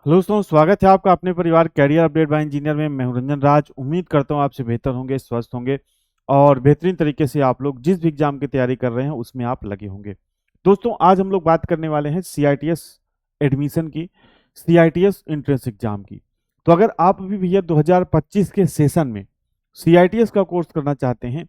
Hello दोस्तों, स्वागत है आपका अपने परिवार कैरियर अपडेट बाय इंजीनियर में। मैं हूं रंजन राज। उम्मीद करता हूं आपसे बेहतर होंगे, स्वस्थ होंगे और बेहतरीन तरीके से आप लोग जिस भी एग्जाम की तैयारी कर रहे हैं उसमें आप लगे होंगे। दोस्तों, आज हम लोग बात करने वाले हैं सीआईटीएस एडमिशन की, सीआईटीएस एंट्रेंस एग्जाम की। तो अगर आप भी भैया 2025 के सेशन में सीआईटीएस का कोर्स करना चाहते हैं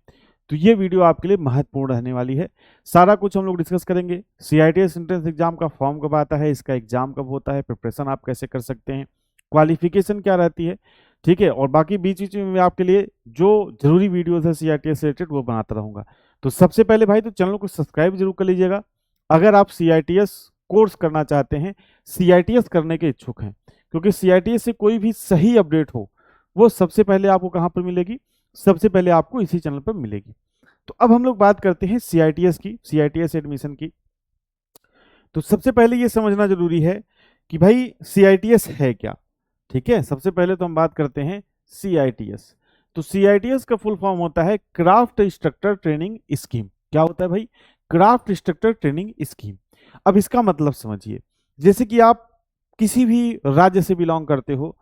तो ये वीडियो आपके लिए महत्वपूर्ण रहने वाली है। सारा कुछ हम लोग डिस्कस करेंगे। सीआईटीएस एंट्रेंस एग्जाम का फॉर्म कब आता है, इसका एग्जाम कब होता है, प्रिपरेशन आप कैसे कर सकते हैं, क्वालिफिकेशन क्या रहती है, ठीक है। और बाकी बीच बीच में मैं आपके लिए जो जरूरी वीडियोस है सीआईटीएस से रिलेटेड वो बनाता रहूंगा। तो सबसे पहले भाई तो चैनल को सब्सक्राइब जरूर कर लीजिएगा अगर आप सीआईटीएस कोर्स करना चाहते हैं, सीआईटीएस करने के इच्छुक हैं। क्योंकि सीआईटीएस से कोई भी सही अपडेट हो वो सबसे पहले आपको कहां पर मिलेगी, सबसे पहले आपको इसी चैनल पर मिलेगी। तो अब हम लोग बात करते हैं सीआईटीएस की, सीआईटीएस एडमिशन की। तो सबसे पहले ये समझना जरूरी है कि भाई सीआईटीएस है क्या, ठीक है। सबसे पहले तो हम बात करते हैं सीआईटीएस। तो सीआईटीएस का फुल फॉर्म होता है क्राफ्ट इंस्ट्रक्टर ट्रेनिंग स्कीम। क्या होता है भाई? Craft instructor training scheme. अब इसका मतलब समझिए, जैसे कि आप किसी भी राज्य से बिलोंग करते हो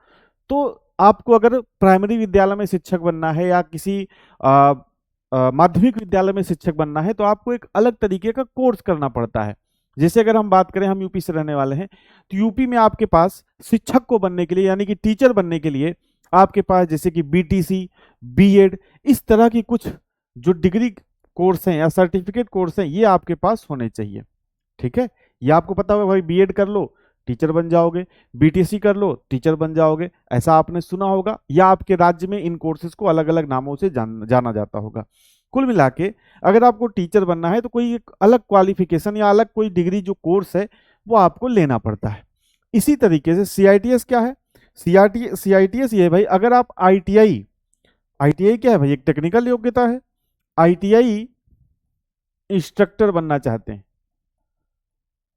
तो आपको अगर प्राइमरी विद्यालय में शिक्षक बनना है या किसी माध्यमिक विद्यालय में शिक्षक बनना है तो आपको एक अलग तरीके का कोर्स करना पड़ता है। जैसे अगर हम बात करें, हम यूपी से रहने वाले हैं, तो यूपी में आपके पास शिक्षक को बनने के लिए यानी कि टीचर बनने के लिए आपके पास जैसे कि बीटीसी, बीएड, इस तरह की कुछ जो डिग्री कोर्स हैं या सर्टिफिकेट कोर्स हैं ये आपके पास होने चाहिए, ठीक है। ये आपको पता होगा भाई, बीएड कर लो टीचर बन जाओगे, बीटीसी कर लो टीचर बन जाओगे, ऐसा आपने सुना होगा। या आपके राज्य में इन कोर्सेज को अलग अलग नामों से जाना जाता होगा। कुल मिला के अगर आपको टीचर बनना है तो कोई एक अलग क्वालिफिकेशन या अलग कोई डिग्री जो कोर्स है वो आपको लेना पड़ता है। इसी तरीके से सीआईटीएस क्या है? सीआईटीएस ये है भाई, अगर आप आईटीआई, आईटीआई क्या है भाई? एक टेक्निकल योग्यता है। आईटीआई इंस्ट्रक्टर बनना चाहते हैं,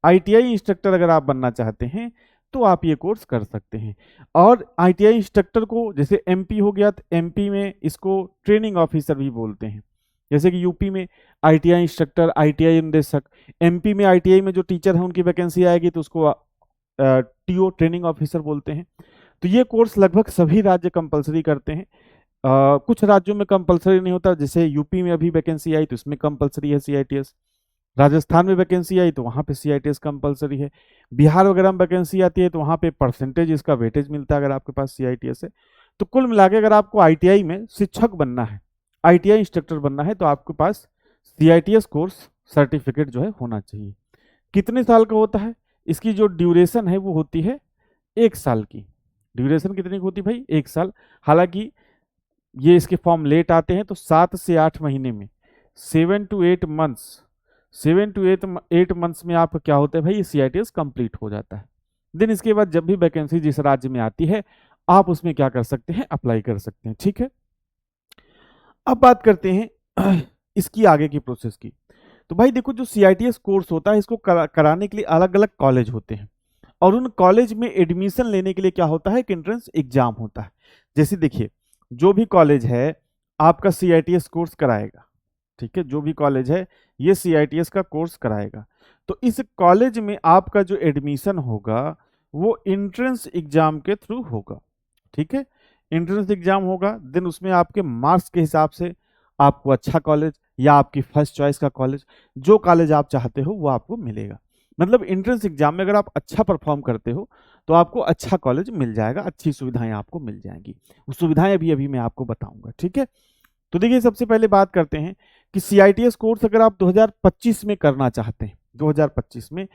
आईटीआई इंस्ट्रक्टर अगर आप बनना चाहते हैं तो आप ये कोर्स कर सकते हैं। और आईटीआई इंस्ट्रक्टर को जैसे एमपी हो गया तो एमपी में इसको ट्रेनिंग ऑफिसर भी बोलते हैं। जैसे कि यूपी में आईटीआई इंस्ट्रक्टर, आईटीआई निदेशक, एमपी में आईटीआई में जो टीचर है उनकी वैकेंसी आएगी तो उसको टीओ ट्रेनिंग ऑफिसर बोलते हैं। तो ये कोर्स लगभग सभी राज्य कंपलसरी करते हैं। कुछ राज्यों में कंपलसरी नहीं होता, जैसे यूपी में अभी वैकेंसी आई तो इसमें कंपलसरी है सीआईटीएस। राजस्थान में वैकेंसी आई तो वहाँ पे सीआईटीएस कंपलसरी है। बिहार वगैरह में वैकेंसी आती है तो वहाँ पे परसेंटेज इसका वेटेज मिलता है अगर आपके पास सीआईटीएस है। तो कुल मिला के अगर आपको आईटीआई में शिक्षक बनना है, आईटीआई इंस्ट्रक्टर बनना है तो आपके पास सीआईटीएस कोर्स सर्टिफिकेट जो है होना चाहिए। कितने साल का होता है? इसकी जो ड्यूरेशन है वो होती है 1 साल की। ड्यूरेशन कितनी की होती है भाई? 1 साल। हालांकि ये इसके फॉर्म लेट आते हैं तो 7 से 8 महीने में, 7 to 8 मंथ्स, 7 to 8 मंथ्स में आपका क्या होता है भाई, सीआईटीएस कंप्लीट हो जाता है। देन इसके बाद जब भी वैकेंसी जिस राज्य में आती है आप उसमें क्या कर सकते हैं, अप्लाई कर सकते हैं, ठीक है। अब बात करते हैं इसकी आगे की प्रोसेस की। तो भाई देखो, जो सीआईटीएस कोर्स होता है इसको कराने के लिए अलग अलग कॉलेज होते हैं और उन कॉलेज में एडमिशन लेने के लिए क्या होता है, एक एंट्रेंस एग्जाम होता है। जैसे देखिए, जो भी कॉलेज है आपका सीआईटीएस कोर्स कराएगा, ठीक है। जो भी कॉलेज है ये सीआईटीएस का कोर्स कराएगा। तो इस कॉलेज में आपका जो एडमिशन होगा वो एंट्रेंस एग्जाम के थ्रू होगा, ठीक है। एंट्रेंस एग्जाम होगा, देन उसमें आपके मार्क्स के हिसाब से आपको अच्छा कॉलेज या आपकी फर्स्ट चॉइस का कॉलेज, जो कॉलेज आप चाहते हो वो आपको मिलेगा। मतलब एंट्रेंस एग्जाम में अगर आप अच्छा परफॉर्म करते हो तो आपको अच्छा कॉलेज मिल जाएगा, अच्छी सुविधाएं आपको मिल जाएंगी। वो सुविधाएं अभी अभी मैं आपको बताऊंगा, ठीक है। तो देखिए, सबसे पहले बात करते हैं कि सीआईटीएस कोर्स अगर आप 2025 में करना चाहते हैं, 2025 में,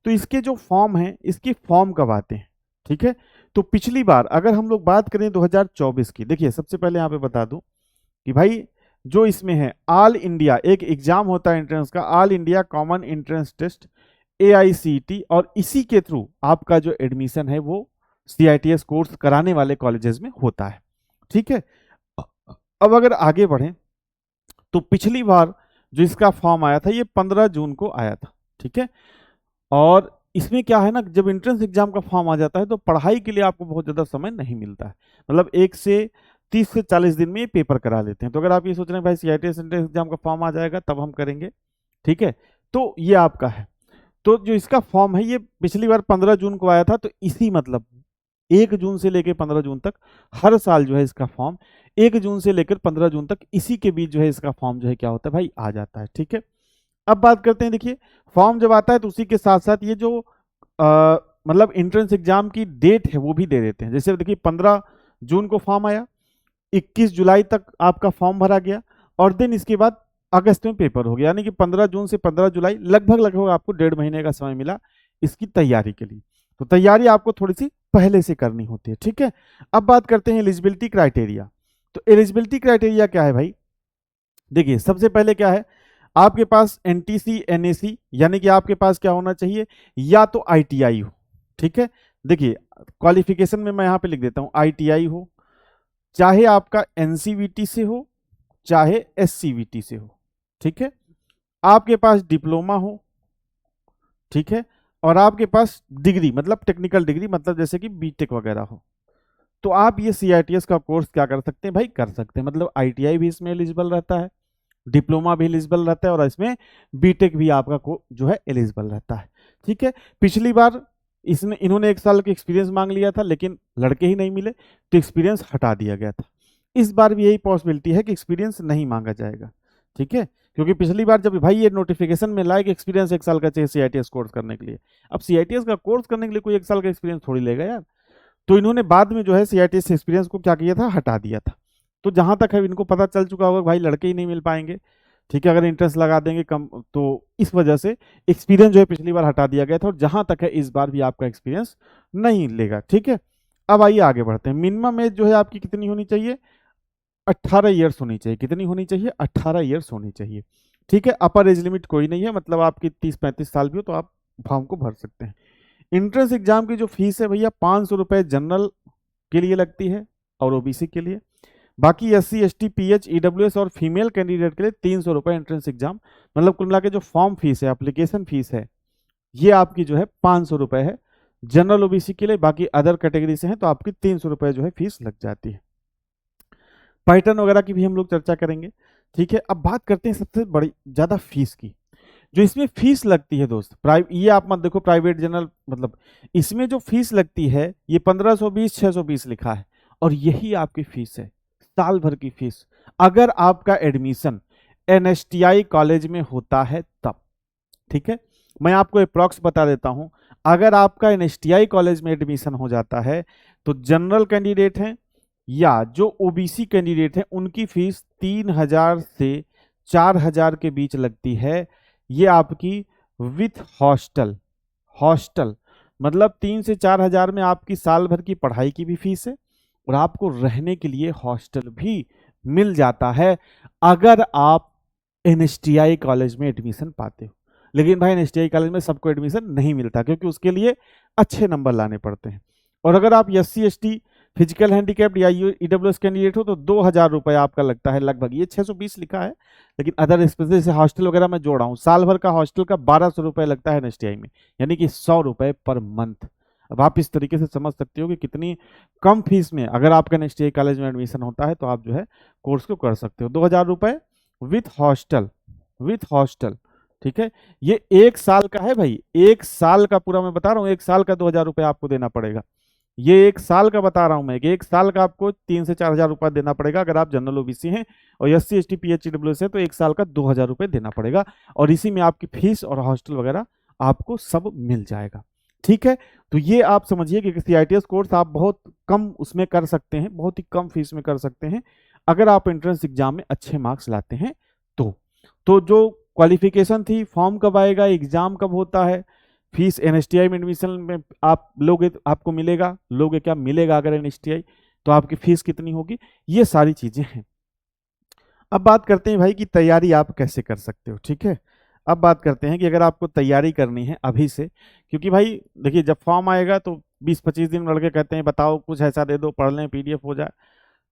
तो इसके जो फॉर्म हैं इसके फॉर्म कब आते हैं, ठीक है। तो पिछली बार अगर हम लोग बात करें 2024 की, देखिए सबसे पहले यहाँ पे बता दूं कि भाई जो इसमें है ऑल इंडिया एक एग्जाम होता है एंट्रेंस का, all India common entrance test AICT, और इसी के थ्रू आपका जो एडमिशन है वो सीआईटीएस कोर्स कराने वाले कॉलेजेस में होता है, ठीक है। अब अगर आगे बढ़ें तो पिछली बार जो इसका फॉर्म आया था ये 15 जून को आया था, ठीक है। और इसमें क्या है ना, जब एंट्रेंस एग्जाम का फॉर्म आ जाता है तो पढ़ाई के लिए आपको बहुत ज़्यादा समय नहीं मिलता है। मतलब 1 से 30 से 40 दिन में ये पेपर करा लेते हैं। तो अगर आप ये सोच रहे हैं भाई सीआईटीएस एंट्रेंस एग्जाम का फॉर्म आ जाएगा तब हम करेंगे, ठीक है, तो ये आपका है। तो जो इसका फॉर्म है ये पिछली बार 15 जून को आया था, तो इसी मतलब 1 जून से लेकर 15 जून तक हर साल जो है इसका फॉर्म 1 जून से लेकर 15 जून तक इसी के बीच जो है इसका फॉर्म जो है क्या होता है भाई, आ जाता है। ठीक है, अब बात करते हैं, देखिए फॉर्म जब आता है तो उसी के साथ साथ ये जो मतलब एंट्रेंस एग्जाम की डेट है वो भी दे देते हैं। जैसे देखिए 15 जून को फॉर्म आया, 21 जुलाई तक आपका फॉर्म भरा गया और देन इसके बाद अगस्त में पेपर हो गया, यानी कि 15 जून से 15 जुलाई लगभग लगभग आपको 1.5 महीने का समय मिला इसकी तैयारी के लिए। तो तैयारी आपको थोड़ी सी पहले से करनी होती है। ठीक है, अब बात करते हैं एलिजिबिलिटी क्राइटेरिया। तो एलिजिबिलिटी क्राइटेरिया क्या है भाई, देखिए सबसे पहले क्या है, आपके पास एनटीसी एनएसी यानी कि आपके पास क्या होना चाहिए, या तो आईटीआई हो। ठीक है, देखिए क्वालिफिकेशन में मैं यहां पे लिख देता हूं आईटीआई हो, चाहे आपका एनसीवीटी से हो चाहे एससीवीटी से हो। ठीक है, आपके पास डिप्लोमा हो। ठीक है, और आपके पास डिग्री मतलब टेक्निकल डिग्री मतलब जैसे कि बीटेक वगैरह हो, तो आप ये सीआईटीएस का कोर्स क्या कर सकते हैं भाई, कर सकते हैं। मतलब आईटीआई भी इसमें एलिजिबल रहता है, डिप्लोमा भी एलिजिबल रहता है और इसमें बीटेक भी आपका जो है एलिजिबल रहता है। ठीक है, पिछली बार इसने इन्होंने 1 साल का एक्सपीरियंस मांग लिया था लेकिन लड़के ही नहीं मिले तो एक्सपीरियंस हटा दिया गया था। इस बार भी यही पॉसिबिलिटी है कि एक्सपीरियंस नहीं मांगा जाएगा। ठीक है, क्योंकि पिछली बार जब भाई ये नोटिफिकेशन में लाए कि एक्सपीरियंस 1 साल का चाहिए सीआईटीएस कोर्स करने के लिए, अब सीआईटीएस का कोर्स करने के लिए कोई 1 साल का एक्सपीरियंस थोड़ी लेगा यार, तो इन्होंने बाद में जो है सीआईटीएस एक्सपीरियंस को क्या किया था, हटा दिया था। तो जहां तक है इनको पता चल चुका होगा भाई लड़के ही नहीं मिल पाएंगे। ठीक है, अगर इंटरेस्ट लगा देंगे कम तो इस वजह से एक्सपीरियंस जो है पिछली बार हटा दिया गया था और जहां तक है इस बार भी आपका एक्सपीरियंस नहीं लेगा। ठीक है, अब आइए आगे बढ़ते हैं। मिनिमम एज जो है आपकी कितनी होनी चाहिए, 18 ईयर्स होनी चाहिए। कितनी होनी चाहिए, 18 ईयर्स होनी चाहिए। ठीक है, अपर एज लिमिट कोई नहीं है, मतलब आपकी 30-35 साल भी हो तो आप फॉर्म को भर सकते हैं। इंट्रेंस एग्जाम की जो फीस है भैया 500 रुपए जनरल के लिए लगती है और ओबीसी के लिए, बाकी एससी एसटी पीएच ईडब्ल्यूएस और फीमेल कैंडिडेट के लिए 300 रुपए एंट्रेंस एग्जाम, मतलब कुल मिला के जो फॉर्म फीस है एप्लीकेशन फीस है ये आपकी जो है 500 रुपए है जनरल ओबीसी के लिए, बाकी अदर कैटेगरी से है तो आपकी 300 रुपए जो है फीस लग जाती है। पैटर्न वगैरह की भी हम लोग चर्चा करेंगे। ठीक है, अब बात करते हैं सबसे बड़ी ज्यादा फीस की। जो इसमें फीस लगती है दोस्त, ये आप मत देखो प्राइवेट जनरल, मतलब इसमें जो फीस लगती है ये 1520 620 लिखा है और यही आपकी फीस है साल भर की फीस, अगर आपका एडमिशन एनएसटीआई कॉलेज में होता है तब। ठीक है, मैं आपको अप्रॉक्स बता देता हूं, अगर आपका एनएसटीआई कॉलेज में एडमिशन हो जाता है तो जनरल कैंडिडेट हैं या जो ओबीसी कैंडिडेट हैं उनकी फीस 3000 से 4000 के बीच लगती है। ये आपकी विथ हॉस्टल, हॉस्टल मतलब 3 से 4000 में आपकी साल भर की पढ़ाई की भी फीस है और आपको रहने के लिए हॉस्टल भी मिल जाता है अगर आप एनएसटीआई कॉलेज में एडमिशन पाते हो। लेकिन भाई एनएसटीआई कॉलेज में सबको एडमिशन नहीं मिलता क्योंकि उसके लिए अच्छे नंबर लाने पड़ते हैं। और अगर आप एससी एसटी फिजिकल हैंडीकैप्ड या ईडब्ल्यूएस कैंडिडेट हो तो 2000 रुपए आपका लगता है लगभग, ये 620 लिखा है लेकिन अदर एक्सपेंसेस जैसे हॉस्टल वगैरह मैं जोड़ा हूँ, साल भर का हॉस्टल का 1200 रुपए लगता है एनएसटीआई में, यानी कि 100 रुपए पर मंथ। अब आप इस तरीके से समझ सकते हो कि कितनी कम फीस में अगर आपका एनएसटीआई कॉलेज में एडमिशन होता है तो आप जो है कोर्स को कर सकते हो। 2000 रुपए विथ हॉस्टल, विथ हॉस्टल। ठीक है, ये 1 साल का है भाई, 1 साल का पूरा मैं बता रहा हूँ, 1 साल का 2000 रुपए आपको देना पड़ेगा। ये 1 साल का बता रहा हूं मैं कि 1 साल का आपको 3 से 4000 रुपए देना पड़ेगा अगर आप जनरल ओबीसी हैं, और एससी एसटी पीएचडब्ल्यू से तो 1 साल का 2000 रुपए देना पड़ेगा और इसी में आपकी फीस और हॉस्टल वगैरह आपको सब मिल जाएगा। ठीक है, तो ये आप समझिए कि सीआईटीएस कोर्स आप बहुत कम उसमें कर सकते हैं, बहुत ही कम फीस में कर सकते हैं अगर आप एंट्रेंस एग्जाम में अच्छे मार्क्स लाते हैं तो जो क्वालिफिकेशन थी, फॉर्म कब आएगा, एग्जाम कब होता है, फीस एनएसटीआई में एडमिशन में आप लोगे तो आपको मिलेगा, लोगे क्या मिलेगा अगर एनएसटीआई, तो आपकी फीस कितनी होगी, ये सारी चीजें हैं। अब बात करते हैं भाई कि तैयारी आप कैसे कर सकते हो। ठीक है, अब बात करते हैं कि अगर आपको तैयारी करनी है अभी से, क्योंकि भाई देखिए जब फॉर्म आएगा तो 20-25 दिन लड़के कहते हैं बताओ कुछ ऐसा दे दो पढ़ लें पीडीएफ हो जाए,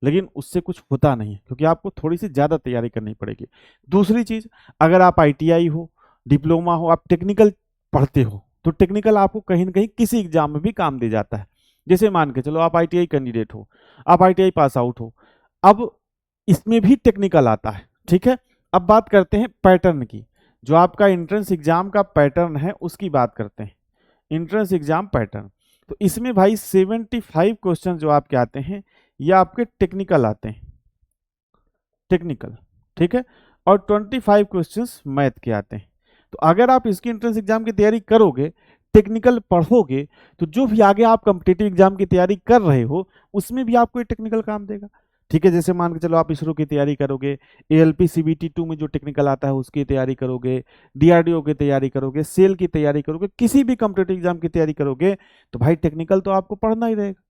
लेकिन उससे कुछ होता नहीं है क्योंकि आपको थोड़ी सी ज्यादा तैयारी करनी पड़ेगी। दूसरी चीज, अगर आप आईटीआई हो, डिप्लोमा हो, आप टेक्निकल पढ़ते हो तो टेक्निकल आपको कहीं ना कहीं किसी एग्जाम में भी काम दे जाता है। जैसे मान के चलो आप आईटीआई कैंडिडेट हो, आप आईटीआई पास आउट हो, अब इसमें भी टेक्निकल आता है। ठीक है, अब बात करते हैं पैटर्न की, जो आपका एंट्रेंस एग्जाम का पैटर्न है उसकी बात करते हैं। एंट्रेंस एग्जाम पैटर्न, तो इसमें भाई 75 क्वेश्चन जो आपके आते हैं ये आपके टेक्निकल आते हैं, टेक्निकल, ठीक है, और 25 क्वेश्चंस मैथ के आते हैं। तो अगर आप इसकी एंट्रेंस एग्जाम की तैयारी करोगे, टेक्निकल पढ़ोगे, तो जो भी आगे आप कॉम्पिटिटिव एग्जाम की तैयारी कर रहे हो उसमें भी आपको ये टेक्निकल काम देगा, ठीक है। जैसे मान के चलो आप इसरो की तैयारी करोगे, ALP CBT 2 में जो टेक्निकल आता है उसकी तैयारी करोगे, DRDO की तैयारी करोगे, सेल की तैयारी करोगे, किसी भी कॉम्पिटिटिव एग्जाम की तैयारी करोगे तो भाई टेक्निकल तो आपको पढ़ना ही रहेगा।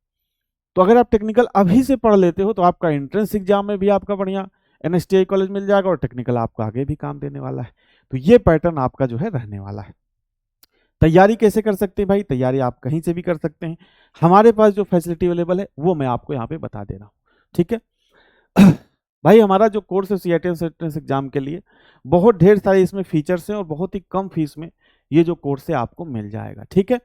तो अगर आप टेक्निकल अभी से पढ़ लेते हो तो आपका एंट्रेंस एग्जाम में भी आपका बढ़िया NSTI कॉलेज मिल जाएगा और टेक्निकल आपको आगे भी काम देने वाला है। तो ये पैटर्न आपका जो है रहने वाला है। तैयारी कैसे कर सकते हैं भाई? तैयारी आप कहीं से भी कर सकते हैं, हमारे पास जो फैसिलिटी अवेलेबल है वो मैं आपको यहाँ पे बता दे रहा हूँ, ठीक है। भाई हमारा जो कोर्स है CIT एंट्रेंस एग्जाम के लिए, बहुत ढेर सारे इसमें फीचर्स हैं और बहुत ही कम फीस में ये जो कोर्स है आपको मिल जाएगा, ठीक है।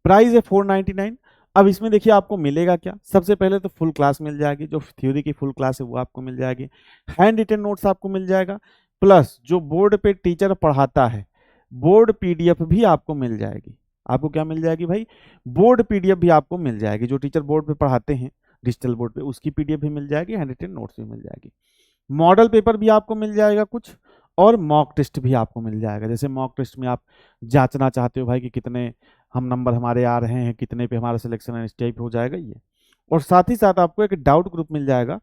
प्राइस है 499। अब इसमें देखिए आपको मिलेगा क्या। सबसे पहले तो फुल क्लास मिल जाएगी, जो थ्योरी की फुल क्लास है वो आपको मिल जाएगी, हैंड रिटन नोट्स आपको मिल जाएगा, प्लस जो बोर्ड पे टीचर पढ़ाता है बोर्ड PDF भी आपको मिल जाएगी। आपको क्या मिल जाएगी भाई? बोर्ड PDF भी आपको मिल जाएगी। जो टीचर बोर्ड पे पढ़ाते हैं डिजिटल बोर्ड पे, उसकी PDF भी मिल जाएगी, हैंड रिटन नोट्स भी मिल जाएगी, मॉडल पेपर भी आपको मिल जाएगा कुछ, और मॉक टेस्ट भी आपको मिल जाएगा। जैसे मॉक टेस्ट में आप जांचना चाहते हो भाई कि कितने हम नंबर हमारे आ रहे हैं, कितने पे हमारा सिलेक्शन इस टाइप हो जाएगा ये। और साथ ही साथ आपको एक डाउट ग्रुप मिल जाएगा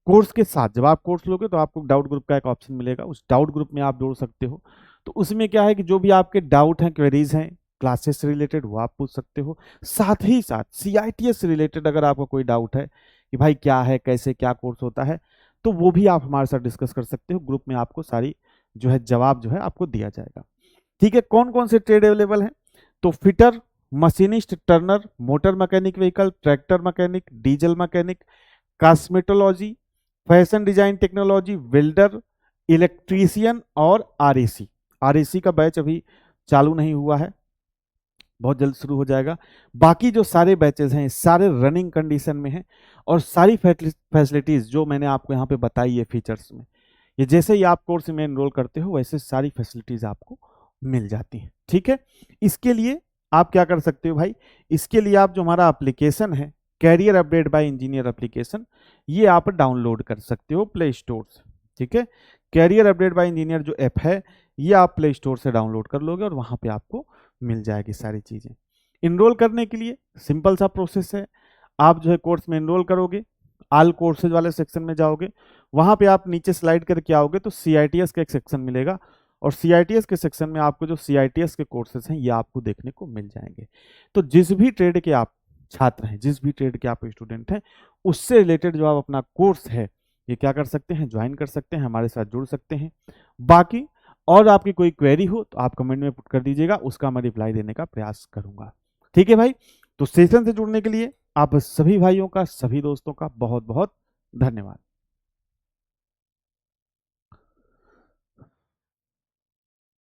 कोर्स के साथ। जब आप कोर्स लोगे तो आपको डाउट ग्रुप का एक ऑप्शन मिलेगा, उस डाउट ग्रुप में आप जोड़ सकते हो। तो उसमें क्या है कि जो भी आपके डाउट हैं, क्वेरीज हैं क्लासेस से रिलेटेड, वो आप पूछ सकते हो। साथ ही साथ CITS से रिलेटेड अगर आपको कोई डाउट है कि भाई क्या है, कैसे क्या कोर्स होता है, तो वो भी आप हमारे साथ डिस्कस कर सकते हो। ग्रुप में आपको सारी जो है जवाब जो है आपको दिया जाएगा, ठीक है। कौन कौन से ट्रेड अवेलेबल हैं? तो fitter, machinist, Turner, motor mechanic vehicle, tractor mechanic, diesel mechanic, cosmetology, fashion design technology, welder, electrician और RAC का बैच अभी चालू नहीं हुआ है, बहुत जल्द शुरू हो जाएगा। बाकी जो सारे बैचेस हैं सारे रनिंग कंडीशन में हैं, और सारी फैसिलिटीज जो मैंने आपको यहाँ पे बताई है फीचर्स में, ये जैसे ही आप कोर्स में एनरोल करते हो वैसे सारी फैसिलिटीज आपको मिल जाती हैं, ठीक है। इसके लिए आप क्या कर सकते हो भाई? इसके लिए आप जो हमारा एप्लीकेशन है career update by engineer application, ये आप डाउनलोड कर सकते हो प्ले स्टोर से, ठीक है। कैरियर अपडेट बाय इंजीनियर जो ऐप है ये आप प्ले स्टोर से डाउनलोड कर लोगे और वहां पे आपको मिल जाएगी सारी चीजें। इनरोल करने के लिए सिंपल सा प्रोसेस है, आप जो है कोर्स में इनरोल करोगे, ऑल कोर्सेज वाले सेक्शन में जाओगे, वहां पे आप नीचे स्लाइड करके आओगे तो CITS का एक सेक्शन मिलेगा, और CITS के सेक्शन में आपको जो CITS के कोर्सेज हैं ये आपको देखने को मिल जाएंगे। तो जिस भी ट्रेड के आप छात्र हैं, जिस भी ट्रेड के आप स्टूडेंट हैं, उससे रिलेटेड जो आप अपना कोर्स है ये क्या कर सकते हैं, ज्वाइन कर सकते हैं, हमारे साथ जुड़ सकते हैं। बाकी और आपकी कोई क्वेरी हो तो आप कमेंट में पुट कर दीजिएगा, उसका मैं रिप्लाई देने का प्रयास करूंगा, ठीक है भाई। तो सेशन से जुड़ने के लिए आप सभी भाइयों का, सभी दोस्तों का बहुत बहुत धन्यवाद।